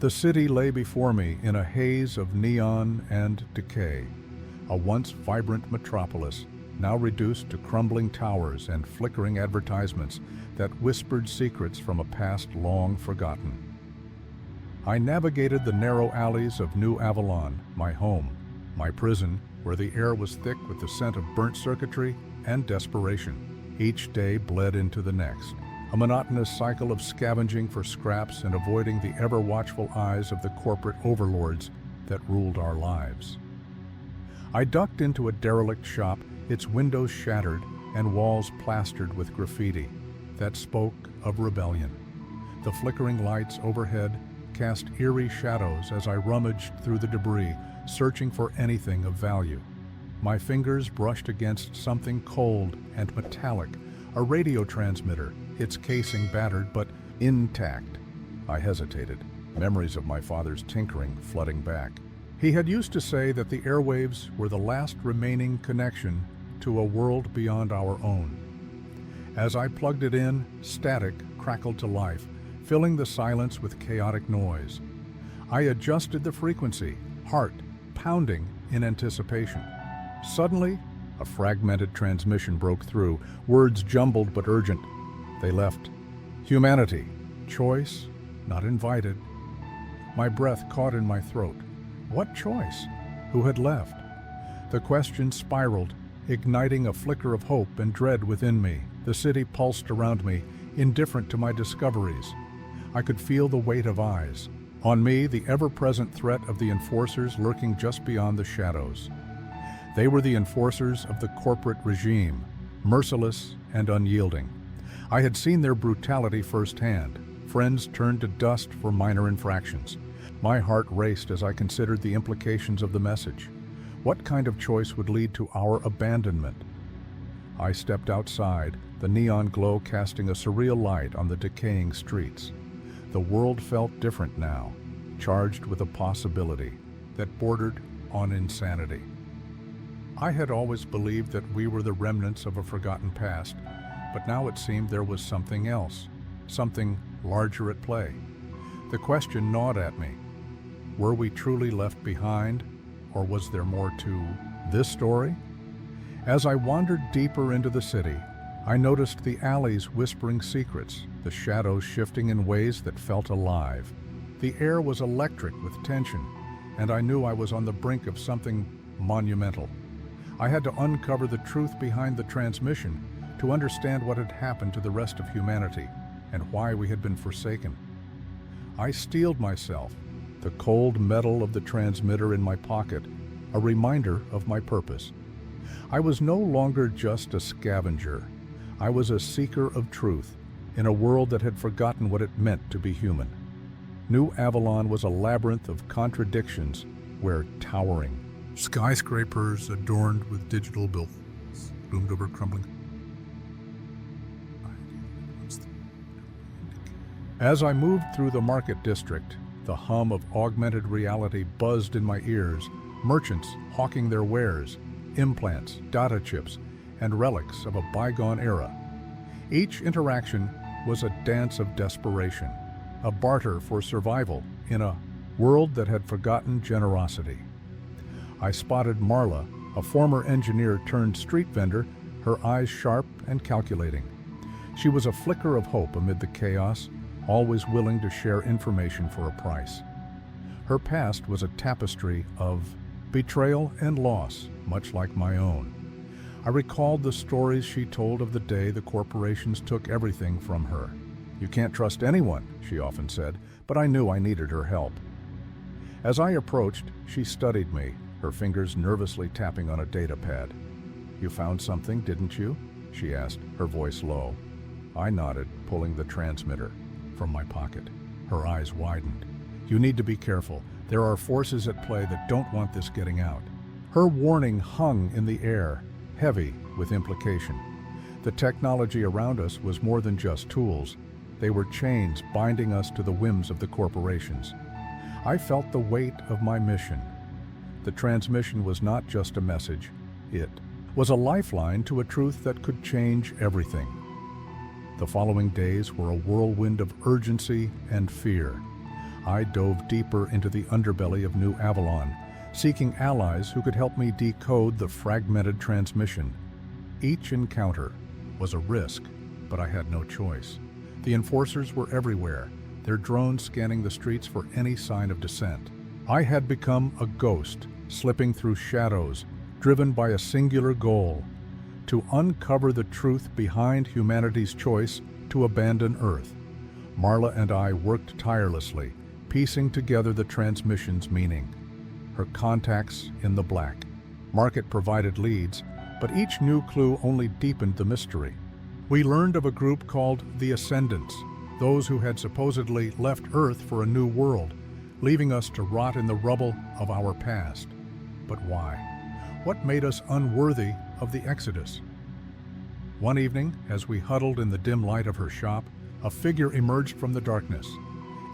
The city lay before me in a haze of neon and decay, a once vibrant metropolis, now reduced to crumbling towers and flickering advertisements that whispered secrets from a past long forgotten. I navigated the narrow alleys of New Avalon, my home, my prison, where the air was thick with the scent of burnt circuitry and desperation. Each day bled into the next, a monotonous cycle of scavenging for scraps and avoiding the ever-watchful eyes of the corporate overlords that ruled our lives. I ducked into a derelict shop, its windows shattered and walls plastered with graffiti that spoke of rebellion. The flickering lights overhead cast eerie shadows as I rummaged through the debris, searching for anything of value. My fingers brushed against something cold and metallic, a radio transmitter, its casing battered but intact. I hesitated, memories of my father's tinkering flooding back. He had used to say that the airwaves were the last remaining connection to a world beyond our own. As I plugged it in, static crackled to life, filling the silence with chaotic noise. I adjusted the frequency, heart pounding in anticipation. Suddenly, a fragmented transmission broke through, words jumbled but urgent. They left. Humanity. Choice. Not invited. My breath caught in my throat. What choice? Who had left? The question spiraled, igniting a flicker of hope and dread within me. The city pulsed around me, indifferent to my discoveries. I could feel the weight of eyes. On me, the ever-present threat of the enforcers lurking just beyond the shadows. They were the enforcers of the corporate regime, merciless and unyielding. I had seen their brutality firsthand. Friends turned to dust for minor infractions. My heart raced as I considered the implications of the message. What kind of choice would lead to our abandonment? I stepped outside, the neon glow casting a surreal light on the decaying streets. The world felt different now, charged with a possibility that bordered on insanity. I had always believed that we were the remnants of a forgotten past, but now it seemed there was something else, something larger at play. The question gnawed at me. Were we truly left behind, or was there more to this story? As I wandered deeper into the city, I noticed the alleys whispering secrets, the shadows shifting in ways that felt alive. The air was electric with tension, and I knew I was on the brink of something monumental. I had to uncover the truth behind the transmission to understand what had happened to the rest of humanity and why we had been forsaken. I steeled myself, the cold metal of the transmitter in my pocket, a reminder of my purpose. I was no longer just a scavenger. I was a seeker of truth in a world that had forgotten what it meant to be human. New Avalon was a labyrinth of contradictions where towering skyscrapers adorned with digital billboards loomed over crumbling. As I moved through the market district, the hum of augmented reality buzzed in my ears, merchants hawking their wares, implants, data chips, and relics of a bygone era. Each interaction was a dance of desperation, a barter for survival in a world that had forgotten generosity. I spotted Marla, a former engineer turned street vendor, her eyes sharp and calculating. She was a flicker of hope amid the chaos, always willing to share information for a price. Her past was a tapestry of betrayal and loss, much like my own. I recalled the stories she told of the day the corporations took everything from her. "You can't trust anyone," she often said, but I knew I needed her help. As I approached, she studied me, her fingers nervously tapping on a data pad. "You found something, didn't you?" she asked, her voice low. I nodded, pulling the transmitter from my pocket. Her eyes widened. "You need to be careful. There are forces at play that don't want this getting out." Her warning hung in the air, heavy with implication. The technology around us was more than just tools. They were chains binding us to the whims of the corporations. I felt the weight of my mission. The transmission was not just a message. It was a lifeline to a truth that could change everything. The following days were a whirlwind of urgency and fear. I dove deeper into the underbelly of New Avalon, seeking allies who could help me decode the fragmented transmission. Each encounter was a risk, but I had no choice. The enforcers were everywhere, their drones scanning the streets for any sign of dissent. I had become a ghost, slipping through shadows, driven by a singular goal: to uncover the truth behind humanity's choice to abandon Earth. Marla and I worked tirelessly, piecing together the transmission's meaning. Her contacts in the black. Market provided leads, but each new clue only deepened the mystery. We learned of a group called the Ascendants, those who had supposedly left Earth for a new world, leaving us to rot in the rubble of our past. But why? What made us unworthy of the Exodus? One evening, as we huddled in the dim light of her shop, a figure emerged from the darkness.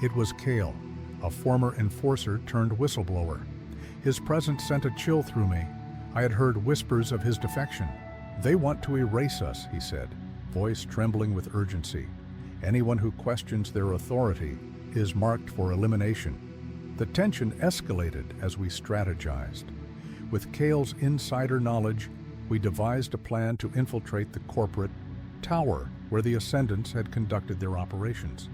It was Kale, a former enforcer turned whistleblower. His presence sent a chill through me. I had heard whispers of his defection. "They want to erase us," he said, voice trembling with urgency. "Anyone who questions their authority is marked for elimination." The tension escalated as we strategized. With Kale's insider knowledge, we devised a plan to infiltrate the corporate tower where the Ascendants had conducted their operations.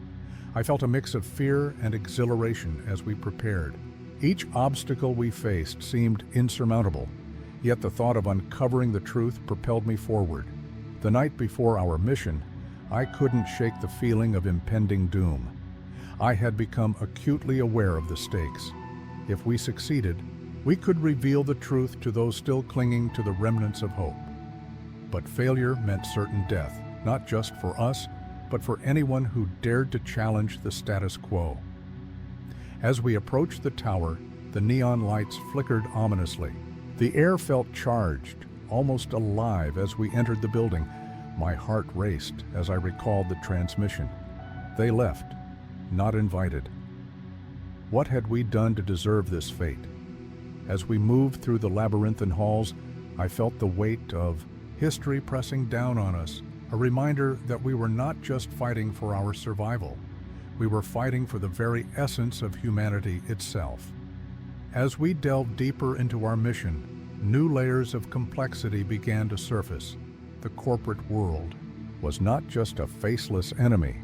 I felt a mix of fear and exhilaration as we prepared. Each obstacle we faced seemed insurmountable, yet the thought of uncovering the truth propelled me forward. The night before our mission, I couldn't shake the feeling of impending doom. I had become acutely aware of the stakes. If we succeeded, we could reveal the truth to those still clinging to the remnants of hope. But failure meant certain death, not just for us, but for anyone who dared to challenge the status quo. As we approached the tower, the neon lights flickered ominously. The air felt charged, almost alive as we entered the building. My heart raced as I recalled the transmission. They left, not invited. What had we done to deserve this fate? As we moved through the labyrinthine halls, I felt the weight of history pressing down on us, a reminder that we were not just fighting for our survival. We were fighting for the very essence of humanity itself. As we delved deeper into our mission, new layers of complexity began to surface. The corporate world was not just a faceless enemy.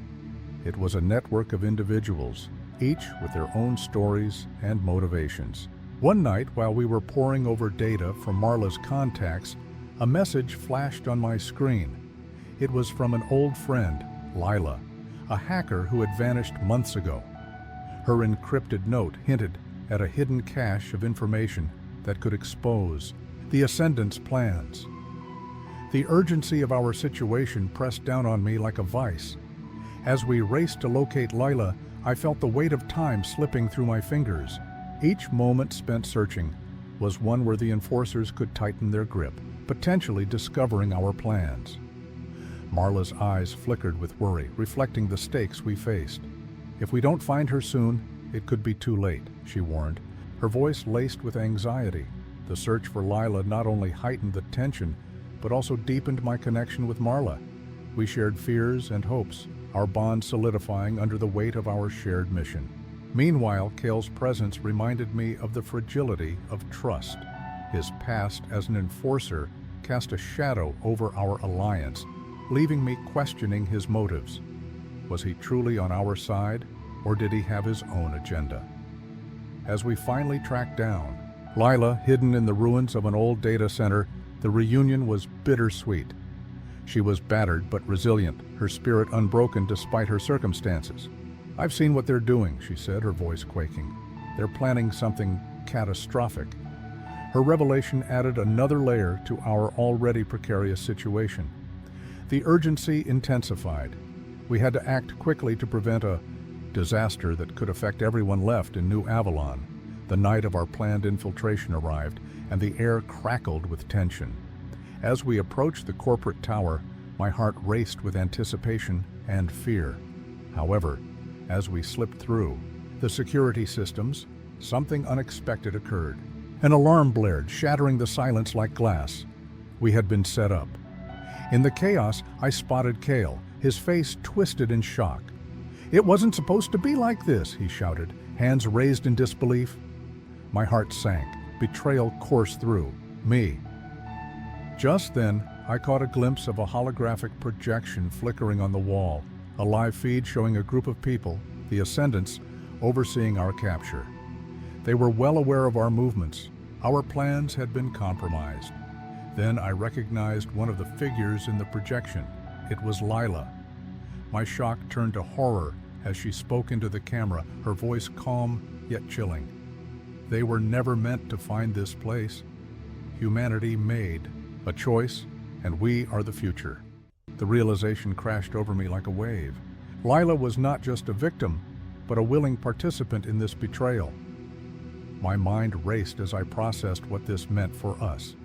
It was a network of individuals, each with their own stories and motivations. One night, while we were poring over data from Marla's contacts, a message flashed on my screen. It was from an old friend, Lila, a hacker who had vanished months ago. Her encrypted note hinted at a hidden cache of information that could expose the Ascendant's plans. The urgency of our situation pressed down on me like a vice. As we raced to locate Lila, I felt the weight of time slipping through my fingers. Each moment spent searching was one where the enforcers could tighten their grip, potentially discovering our plans. Marla's eyes flickered with worry, reflecting the stakes we faced. "If we don't find her soon, it could be too late," she warned, her voice laced with anxiety. The search for Lila not only heightened the tension, but also deepened my connection with Marla. We shared fears and hopes, our bond solidifying under the weight of our shared mission. Meanwhile, Kale's presence reminded me of the fragility of trust. His past as an enforcer cast a shadow over our alliance, leaving me questioning his motives. Was he truly on our side, or did he have his own agenda? As we finally tracked down Lila, hidden in the ruins of an old data center, the reunion was bittersweet. She was battered but resilient, her spirit unbroken despite her circumstances. "I've seen what they're doing," she said, her voice quaking. "They're planning something catastrophic." Her revelation added another layer to our already precarious situation. The urgency intensified. We had to act quickly to prevent a disaster that could affect everyone left in New Avalon. The night of our planned infiltration arrived, and the air crackled with tension. As we approached the corporate tower, my heart raced with anticipation and fear. However, as we slipped through the security systems, something unexpected occurred. An alarm blared, shattering the silence like glass. We had been set up. In the chaos, I spotted Kale, his face twisted in shock. "It wasn't supposed to be like this," he shouted, hands raised in disbelief. My heart sank. Betrayal coursed through me. Just then, I caught a glimpse of a holographic projection flickering on the wall, a live feed showing a group of people, the Ascendants, overseeing our capture. They were well aware of our movements. Our plans had been compromised. Then I recognized one of the figures in the projection. It was Lila. My shock turned to horror as she spoke into the camera, her voice calm yet chilling. They were never meant to find this place. Humanity made a choice, and we are the future. The realization crashed over me like a wave. Lila was not just a victim, but a willing participant in this betrayal. My mind raced as I processed what this meant for us.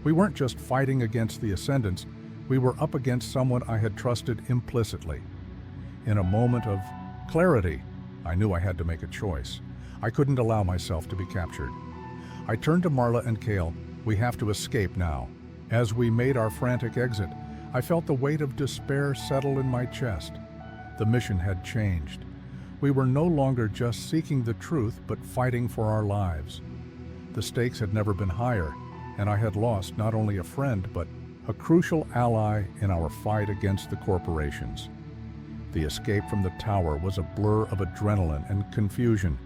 We weren't just fighting against the Ascendants, we were up against someone I had trusted implicitly. In a moment of clarity, I knew I had to make a choice. I couldn't allow myself to be captured. I turned to Marla and Kale. "We have to escape now." As we made our frantic exit, I felt the weight of despair settle in my chest. The mission had changed. We were no longer just seeking the truth, but fighting for our lives. The stakes had never been higher, and I had lost not only a friend, but a crucial ally in our fight against the corporations. The escape from the tower was a blur of adrenaline and confusion.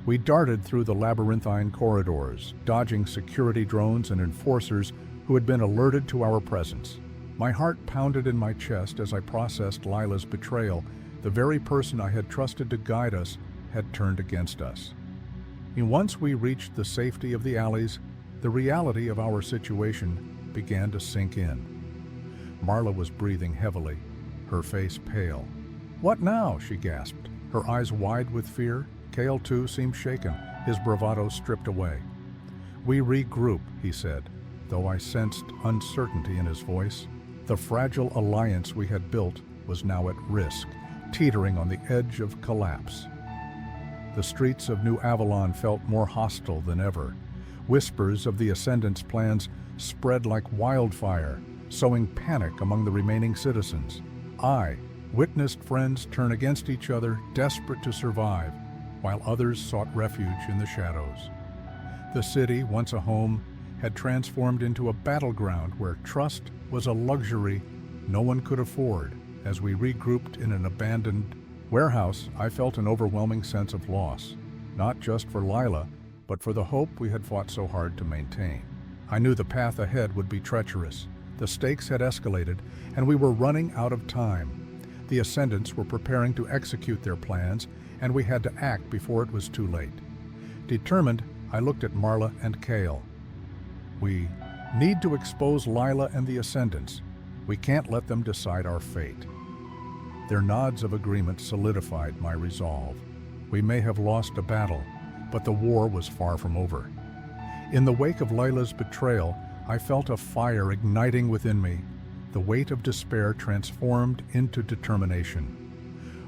We darted through the labyrinthine corridors, dodging security drones and enforcers who had been alerted to our presence. My heart pounded in my chest as I processed Lila's betrayal. The very person I had trusted to guide us had turned against us. And once we reached the safety of the alleys, the reality of our situation began to sink in. Marla was breathing heavily, her face pale. "What now?" she gasped, her eyes wide with fear. Kale, too, seemed shaken, his bravado stripped away. "We regroup," he said, though I sensed uncertainty in his voice. The fragile alliance we had built was now at risk, teetering on the edge of collapse. The streets of New Avalon felt more hostile than ever. Whispers of the Ascendants' plans spread like wildfire, sowing panic among the remaining citizens. I witnessed friends turn against each other, desperate to survive, while others sought refuge in the shadows. The city, once a home, had transformed into a battleground where trust was a luxury no one could afford. As we regrouped in an abandoned warehouse, I felt an overwhelming sense of loss, not just for Lila, but for the hope we had fought so hard to maintain. I knew the path ahead would be treacherous. The stakes had escalated, and we were running out of time. The Ascendants were preparing to execute their plans, and we had to act before it was too late. Determined, I looked at Marla and Kale. "We need to expose Lila and the Ascendants. We can't let them decide our fate." Their nods of agreement solidified my resolve. We may have lost a battle, but the war was far from over. In the wake of Lila's betrayal, I felt a fire igniting within me. The weight of despair transformed into determination.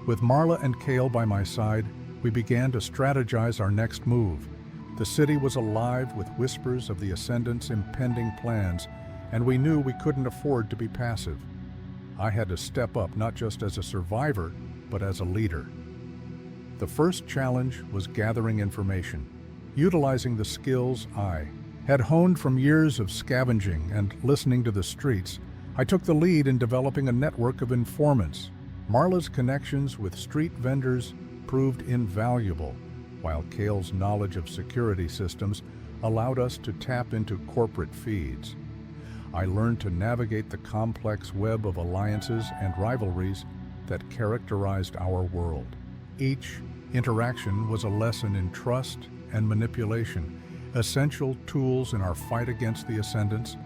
With Marla and Kale by my side, we began to strategize our next move. The city was alive with whispers of the Ascendants' impending plans, and we knew we couldn't afford to be passive. I had to step up not just as a survivor, but as a leader. The first challenge was gathering information, utilizing the skills I had honed from years of scavenging and listening to the streets. I took the lead in developing a network of informants. Marla's connections with street vendors proved invaluable, while Kale's knowledge of security systems allowed us to tap into corporate feeds. I learned to navigate the complex web of alliances and rivalries that characterized our world. Each interaction was a lesson in trust and manipulation, essential tools in our fight against the Ascendants.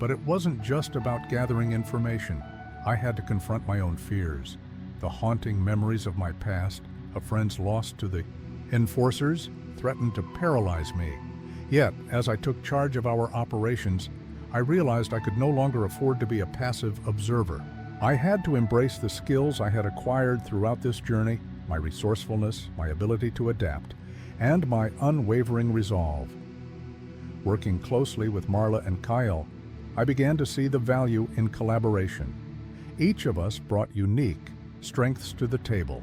But it wasn't just about gathering information. I had to confront my own fears, the haunting memories of my past. A friend's loss to the enforcers threatened to paralyze me. Yet, as I took charge of our operations, I realized I could no longer afford to be a passive observer. I had to embrace the skills I had acquired throughout this journey, my resourcefulness, my ability to adapt, and my unwavering resolve. Working closely with Marla and Kyle, I began to see the value in collaboration. Each of us brought unique strengths to the table.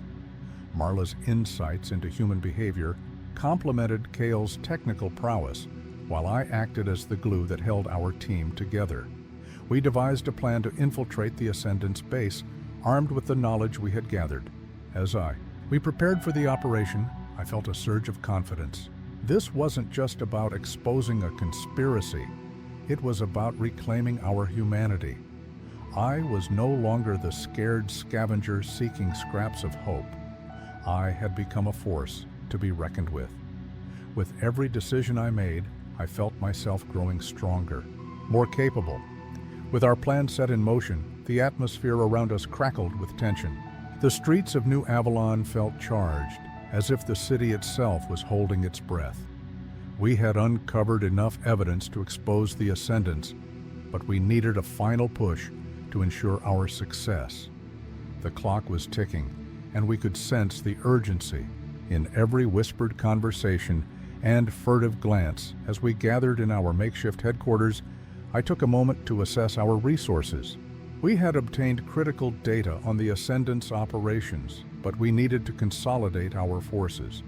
Marla's insights into human behavior complemented Kale's technical prowess, while I acted as the glue that held our team together. We devised a plan to infiltrate the Ascendant's base, armed with the knowledge we had gathered. As we prepared for the operation, I felt a surge of confidence. This wasn't just about exposing a conspiracy. It was about reclaiming our humanity. I was no longer the scared scavenger seeking scraps of hope. I had become a force to be reckoned with. With every decision I made, I felt myself growing stronger, more capable. With our plan set in motion, the atmosphere around us crackled with tension. The streets of New Avalon felt charged, as if the city itself was holding its breath. We had uncovered enough evidence to expose the Ascendants, but we needed a final push to ensure our success. The clock was ticking, and we could sense the urgency in every whispered conversation and furtive glance. As we gathered in our makeshift headquarters, I took a moment to assess our resources. We had obtained critical data on the Ascendant's operations, but we needed to consolidate our forces.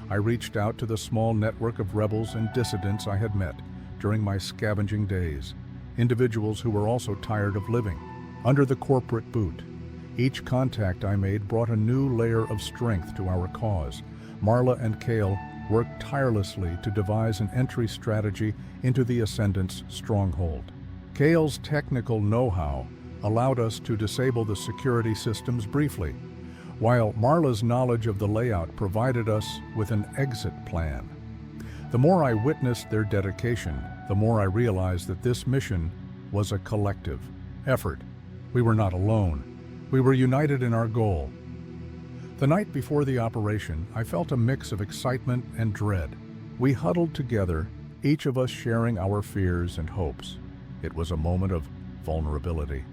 I reached out to the small network of rebels and dissidents I had met during my scavenging days, individuals who were also tired of living under the corporate boot. Each contact I made brought a new layer of strength to our cause. Marla and Kale worked tirelessly to devise an entry strategy into the Ascendant's stronghold. Kale's technical know-how allowed us to disable the security systems briefly, while Marla's knowledge of the layout provided us with an exit plan. The more I witnessed their dedication, the more I realized that this mission was a collective effort. We were not alone. We were united in our goal. The night before the operation, I felt a mix of excitement and dread. We huddled together, each of us sharing our fears and hopes. It was a moment of vulnerability,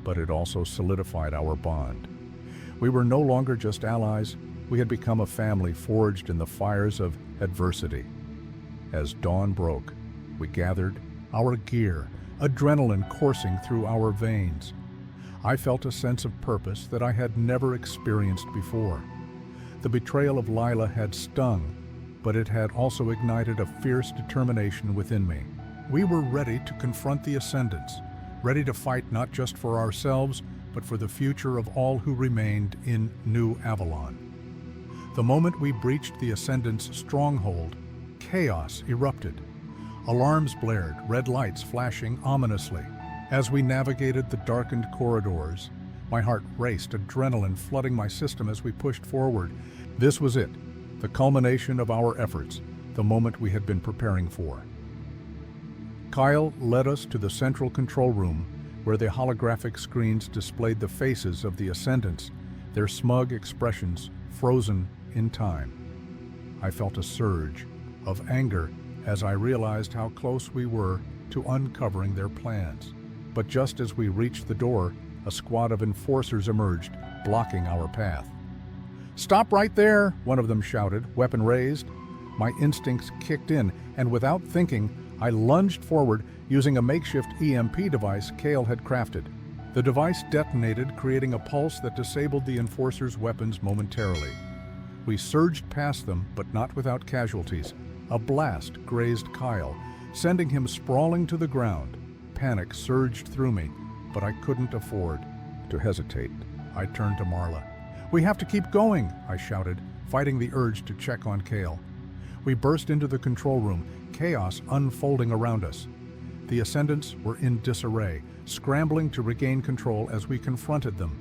but it also solidified our bond. We were no longer just allies, we had become a family forged in the fires of adversity. As dawn broke, we gathered our gear, adrenaline coursing through our veins. I felt a sense of purpose that I had never experienced before. The betrayal of Lila had stung, but it had also ignited a fierce determination within me. We were ready to confront the Ascendants, ready to fight not just for ourselves, but for the future of all who remained in New Avalon. The moment we breached the Ascendants' stronghold, chaos erupted. Alarms blared, red lights flashing ominously. As we navigated the darkened corridors, my heart raced, adrenaline flooding my system as we pushed forward. This was it, the culmination of our efforts, the moment we had been preparing for. Kyle led us to the central control room, where the holographic screens displayed the faces of the Ascendants, their smug expressions frozen in time. I felt a surge of anger as I realized how close we were to uncovering their plans. But just as we reached the door, a squad of enforcers emerged, blocking our path. "Stop right there!" one of them shouted, weapon raised. My instincts kicked in, and without thinking, I lunged forward using a makeshift EMP device Kale had crafted. The device detonated, creating a pulse that disabled the enforcers' weapons momentarily. We surged past them, but not without casualties. A blast grazed Kyle, sending him sprawling to the ground. Panic surged through me, but I couldn't afford to hesitate. I turned to Marla. "We have to keep going," I shouted, fighting the urge to check on Kale. We burst into the control room, chaos unfolding around us. The Ascendants were in disarray, scrambling to regain control as we confronted them.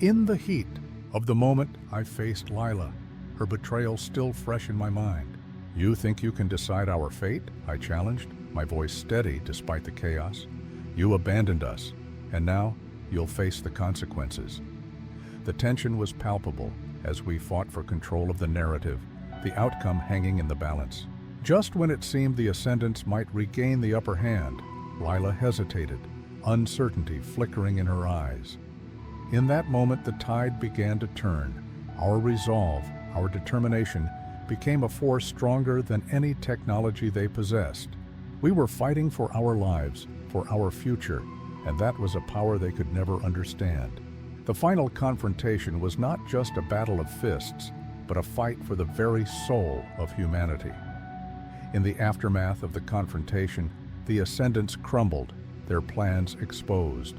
In the heat of the moment, I faced Lila, her betrayal still fresh in my mind. "You think you can decide our fate?" I challenged, my voice steady despite the chaos. "You abandoned us, and now you'll face the consequences." The tension was palpable as we fought for control of the narrative, the outcome hanging in the balance. Just when it seemed the Ascendants might regain the upper hand, Lila hesitated, uncertainty flickering in her eyes. In that moment, the tide began to turn. Our resolve, our determination, became a force stronger than any technology they possessed. We were fighting for our lives, for our future, and that was a power they could never understand. The final confrontation was not just a battle of fists, but a fight for the very soul of humanity. In the aftermath of the confrontation, the Ascendants crumbled, their plans exposed.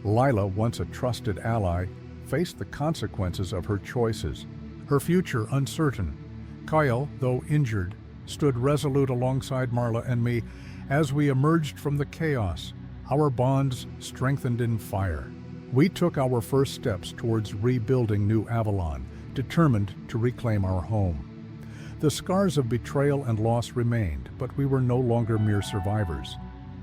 Lila, once a trusted ally, faced the consequences of her choices, her future uncertain. Kyle, though injured, stood resolute alongside Marla and me as we emerged from the chaos, our bonds strengthened in fire. We took our first steps towards rebuilding New Avalon, determined to reclaim our home. The scars of betrayal and loss remained, but we were no longer mere survivors.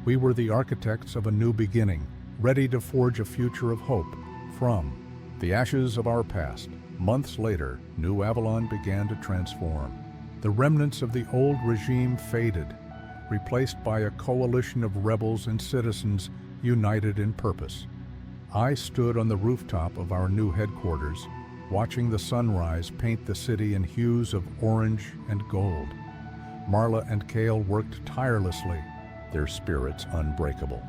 We were the architects of a new beginning, ready to forge a future of hope from the ashes of our past. Months later, New Avalon began to transform. The remnants of the old regime faded, replaced by a coalition of rebels and citizens united in purpose. I stood on the rooftop of our new headquarters, watching the sunrise paint the city in hues of orange and gold. Marla and Cale worked tirelessly, their spirits unbreakable.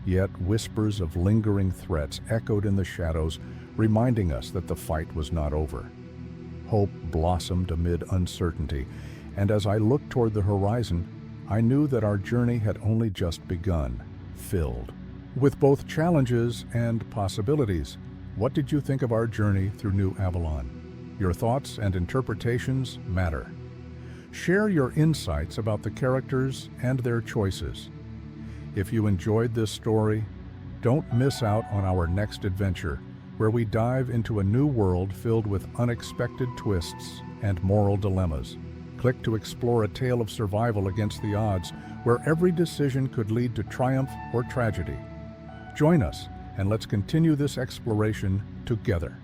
Yet whispers of lingering threats echoed in the shadows, reminding us that the fight was not over. Hope blossomed amid uncertainty, and as I looked toward the horizon, I knew that our journey had only just begun, filled with both challenges and possibilities. What did you think of our journey through New Avalon? Your thoughts and interpretations matter. Share your insights about the characters and their choices. If you enjoyed this story, don't miss out on our next adventure, where we dive into a new world filled with unexpected twists and moral dilemmas. Click to explore a tale of survival against the odds, where every decision could lead to triumph or tragedy. Join us, and let's continue this exploration together.